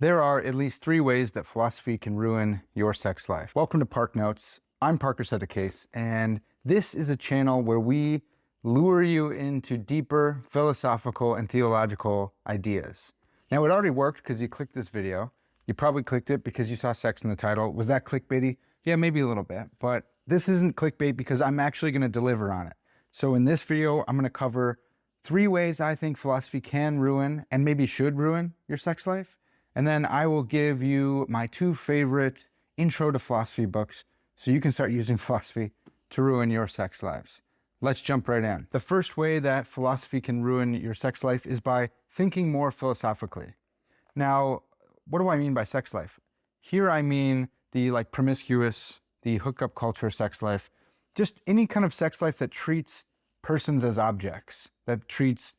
There are at least 3 ways that philosophy can ruin your sex life. Welcome to ParkNotes. I'm Parker Case, and this is a channel where we lure you into deeper philosophical and theological ideas. Now, it already worked because you clicked this video. You probably clicked it because you saw sex in the title. Was that clickbaity? Yeah, maybe a little bit, but this isn't clickbait because I'm actually going to deliver on it. So in this video, I'm going to cover 3 ways I think philosophy can ruin and maybe should ruin your sex life. And then I will give you my 2 favorite intro to philosophy books so you can start using philosophy to ruin your sex lives. Let's jump right in. The first way that philosophy can ruin your sex life is by thinking more philosophically. Now, what do I mean by sex life? Here I mean the promiscuous, the hookup culture sex life, just any kind of sex life that treats persons as objects, that treats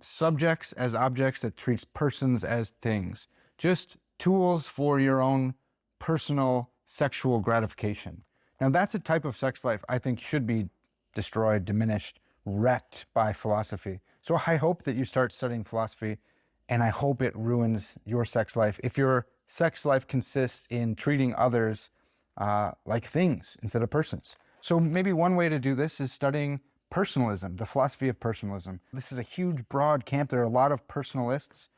subjects as objects, that treats persons as things, just tools for your own personal sexual gratification. Now, that's a type of sex life I think should be destroyed, diminished, wrecked by philosophy. So I hope that you start studying philosophy, and I hope it ruins your sex life. If your sex life consists in treating others like things instead of persons. So maybe one way to do this is studying personalism, the philosophy of personalism. This is a huge, broad camp. There are a lot of personalists.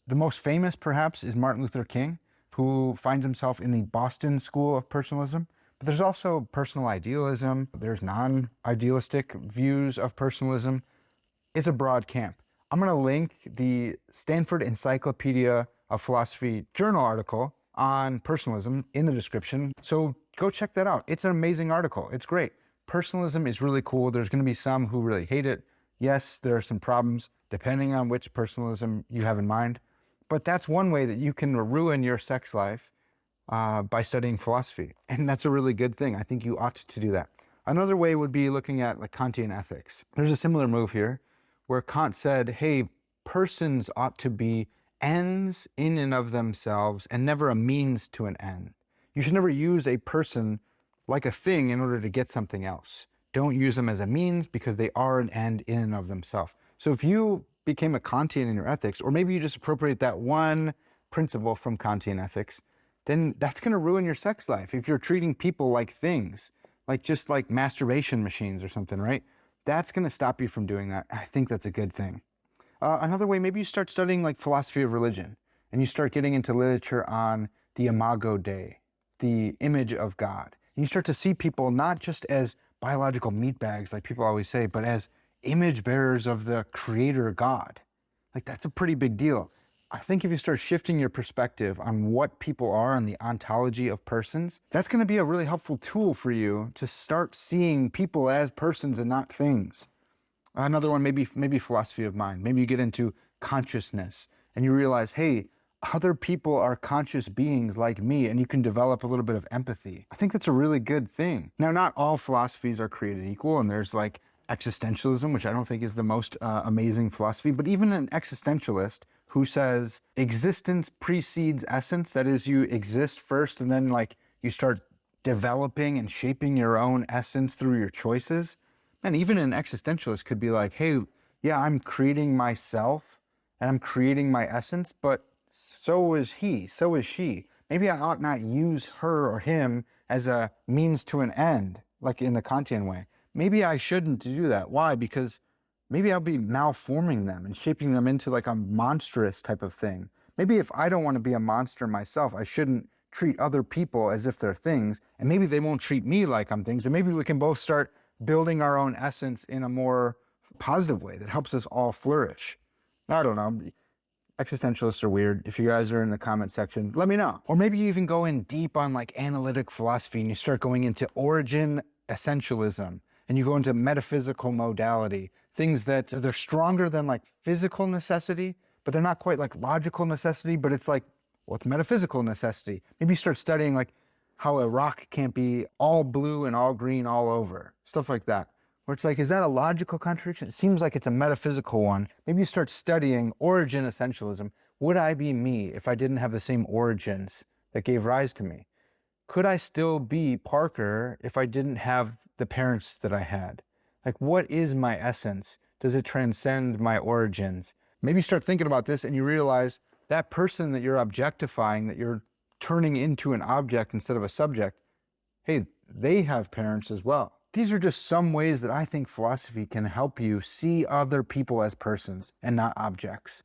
The most famous, perhaps, is Martin Luther King, who finds himself in the Boston School of Personalism. But there's also personal idealism. There's non-idealistic views of personalism. It's a broad camp. I'm going to link the Stanford Encyclopedia of Philosophy journal article on personalism in the description. So go check that out. It's an amazing article. It's great. Personalism is really cool. There's going to be some who really hate it. Yes, there are some problems depending on which personalism you have in mind. But that's one way that you can ruin your sex life by studying philosophy. And that's a really good thing. I think you ought to do that. Another way would be looking at Kantian Ethics. There's a similar move here where Kant said, hey, persons ought to be ends in and of themselves and never a means to an end. You should never use a person like a thing in order to get something else. Don't use them as a means because they are an end in and of themselves. So if you became a Kantian in your ethics, or maybe you just appropriate that one principle from Kantian ethics, then that's going to ruin your sex life. If you're treating people like things, just like masturbation machines or something, right? That's going to stop you from doing that. I think that's a good thing. Another way, maybe you start studying philosophy of religion, and you start getting into literature on the imago Dei, the image of God. And you start to see people not just as biological meat bags, like people always say, but as image bearers of the creator God. That's a pretty big deal. I think if you start shifting your perspective on what people are and the ontology of persons, that's going to be a really helpful tool for you to start seeing people as persons and not things. Another one, maybe philosophy of mind. Maybe you get into consciousness and you realize, hey, other people are conscious beings like me, and you can develop a little bit of empathy. I think that's a really good thing. Now, not all philosophies are created equal, and there's existentialism, which I don't think is the most amazing philosophy, but even an existentialist who says existence precedes essence, that is, you exist first and then you start developing and shaping your own essence through your choices. And even an existentialist could be like, hey, yeah, I'm creating myself and I'm creating my essence, but so is he, so is she. Maybe I ought not use her or him as a means to an end, like in the Kantian way. Maybe I shouldn't do that. Why? Because maybe I'll be malforming them and shaping them into a monstrous type of thing. Maybe if I don't want to be a monster myself, I shouldn't treat other people as if they're things, and maybe they won't treat me like I'm things, and maybe we can both start building our own essence in a more positive way that helps us all flourish. I don't know. Existentialists are weird. If you guys are in the comment section, let me know. Or maybe you even go in deep on analytic philosophy and you start going into origin essentialism and you go into metaphysical modality, things that they're stronger than physical necessity, but they're not quite logical necessity, but it's it's metaphysical necessity. Maybe you start studying how a rock can't be all blue and all green all over, stuff like that. Where it's is that a logical contradiction? It seems like it's a metaphysical one. Maybe you start studying origin essentialism. Would I be me if I didn't have the same origins that gave rise to me? Could I still be Parker if I didn't have the parents that I had? What is my essence? Does it transcend my origins? Maybe you start thinking about this and you realize that person that you're objectifying, that you're turning into an object instead of a subject, hey, they have parents as well. These are just some ways that I think philosophy can help you see other people as persons and not objects.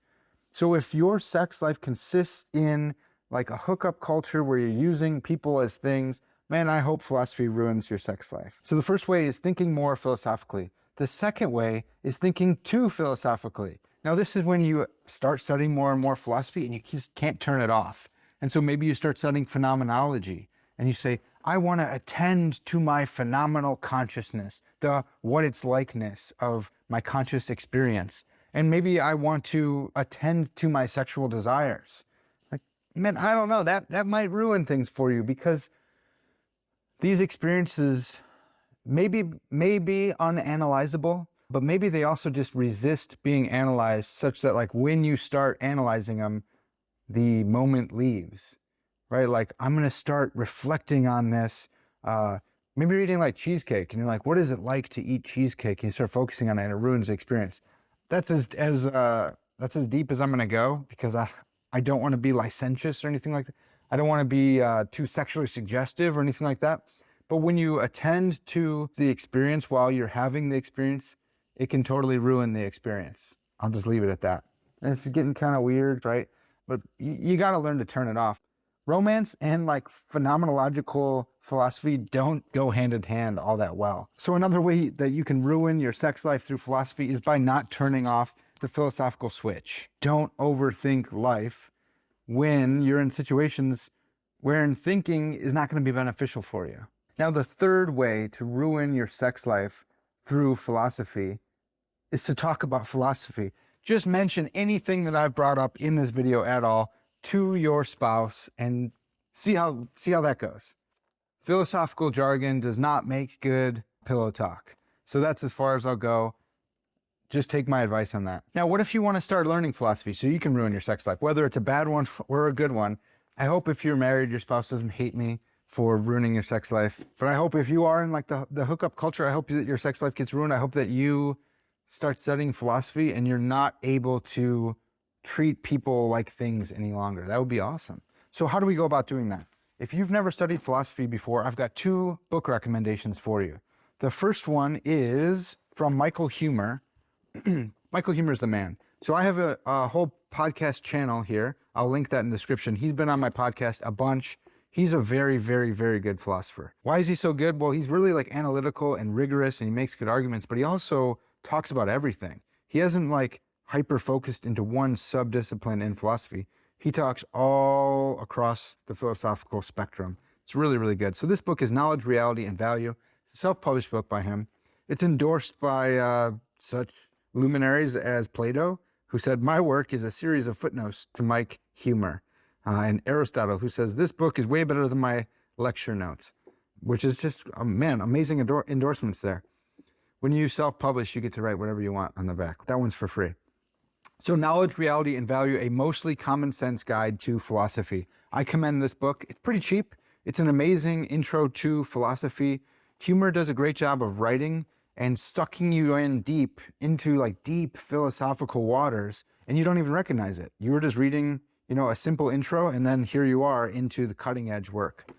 So if your sex life consists in like a hookup culture where you're using people as things, man, I hope philosophy ruins your sex life. So the first way is thinking more philosophically. The second way is thinking too philosophically. Now this is when you start studying more and more philosophy and you just can't turn it off. And so maybe you start studying phenomenology and you say, I want to attend to my phenomenal consciousness, the what it's likeness of my conscious experience. And maybe I want to attend to my sexual desires. Like, man, I don't know, that might ruin things for you, because these experiences may be unanalyzable, but maybe they also just resist being analyzed, such that like when you start analyzing them, the moment leaves, right? Like, I'm going to start reflecting on this, maybe you're eating like cheesecake and you're like, what is it like to eat cheesecake? And you start focusing on it and it ruins the experience. That's as deep as I'm going to go, because I don't want to be licentious or anything like that. I don't want to be too sexually suggestive or anything like that. But when you attend to the experience while you're having the experience, it can totally ruin the experience. I'll just leave it at that. And it's getting kind of weird, right? But you got to learn to turn it off. Romance and like phenomenological philosophy don't go hand in hand all that well. So another way that you can ruin your sex life through philosophy is by not turning off the philosophical switch. Don't overthink life when you're in situations wherein thinking is not going to be beneficial for you. Now, the third way to ruin your sex life through philosophy is to talk about philosophy. Just mention anything that I've brought up in this video at all to your spouse and see how that goes. Philosophical jargon does not make good pillow talk. So that's as far as I'll go. Just take my advice on that. Now, what if you want to start learning philosophy so you can ruin your sex life, whether it's a bad one or a good one? I hope if you're married, your spouse doesn't hate me for ruining your sex life. But I hope if you are in like the hookup culture, I hope that your sex life gets ruined. I hope that you start studying philosophy and you're not able to treat people like things any longer. That would be awesome. So how do we go about doing that? If you've never studied philosophy before, I've got 2 book recommendations for you. The first one is from Michael Huemer. Michael Huemer is the man. So I have a whole podcast channel here. I'll link that in the description. He's been on my podcast a bunch. He's a very, very, very good philosopher. Why is he so good? Well, he's really like analytical and rigorous and he makes good arguments, but he also talks about everything. He hasn't like hyper-focused into one sub-discipline in philosophy. He talks all across the philosophical spectrum. It's really, really good. So this book is Knowledge, Reality, and Value. It's a self-published book by him. It's endorsed by such luminaries as Plato, who said, my work is a series of footnotes to Mike Huemer, and Aristotle, who says, this book is way better than my lecture notes, which is just, man, amazing endorsements there. When you self-publish, you get to write whatever you want on the back. That one's for free. So Knowledge, Reality, and Value, a mostly common sense guide to philosophy. I commend this book. It's pretty cheap. It's an amazing intro to philosophy. Huemer does a great job of writing and sucking you in deep into like deep philosophical waters, and you don't even recognize it. You were just reading, a simple intro, and then here you are into the cutting edge work.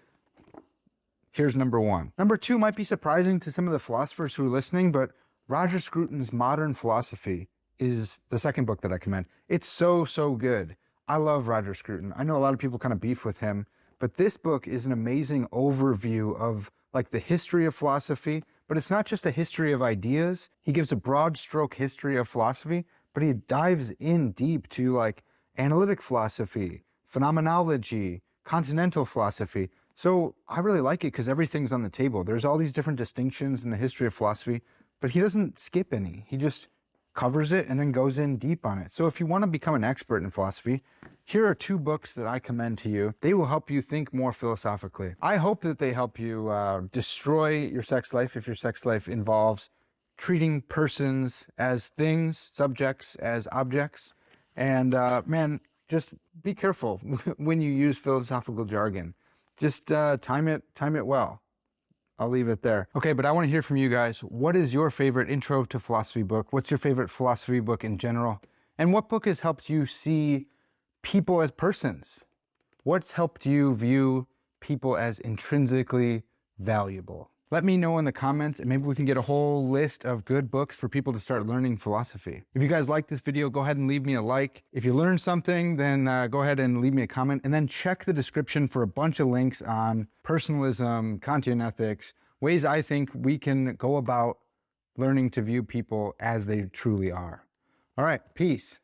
Here's number 1. Number 2 might be surprising to some of the philosophers who are listening, but Roger Scruton's Modern Philosophy is the second book that I commend. It's so, so good. I love Roger Scruton. I know a lot of people kind of beef with him, but this book is an amazing overview of like the history of philosophy, but it's not just a history of ideas. He gives a broad stroke history of philosophy, but he dives in deep to like analytic philosophy, phenomenology, continental philosophy. So I really like it because everything's on the table. There's all these different distinctions in the history of philosophy, but he doesn't skip any. He just covers it and then goes in deep on it. So if you want to become an expert in philosophy, here are 2 books that I commend to you. They will help you think more philosophically. I hope that they help you destroy your sex life if your sex life involves treating persons as things, subjects as objects. And man, just be careful when you use philosophical jargon. Just time it well. I'll leave it there. Okay, but I want to hear from you guys. What is your favorite intro to philosophy book? What's your favorite philosophy book in general? And what book has helped you see people as persons? What's helped you view people as intrinsically valuable? Let me know in the comments, and maybe we can get a whole list of good books for people to start learning philosophy. If you guys like this video, go ahead and leave me a like. If you learned something, then go ahead and leave me a comment, and then check the description for a bunch of links on personalism, Kantian ethics, ways I think we can go about learning to view people as they truly are. All right, peace.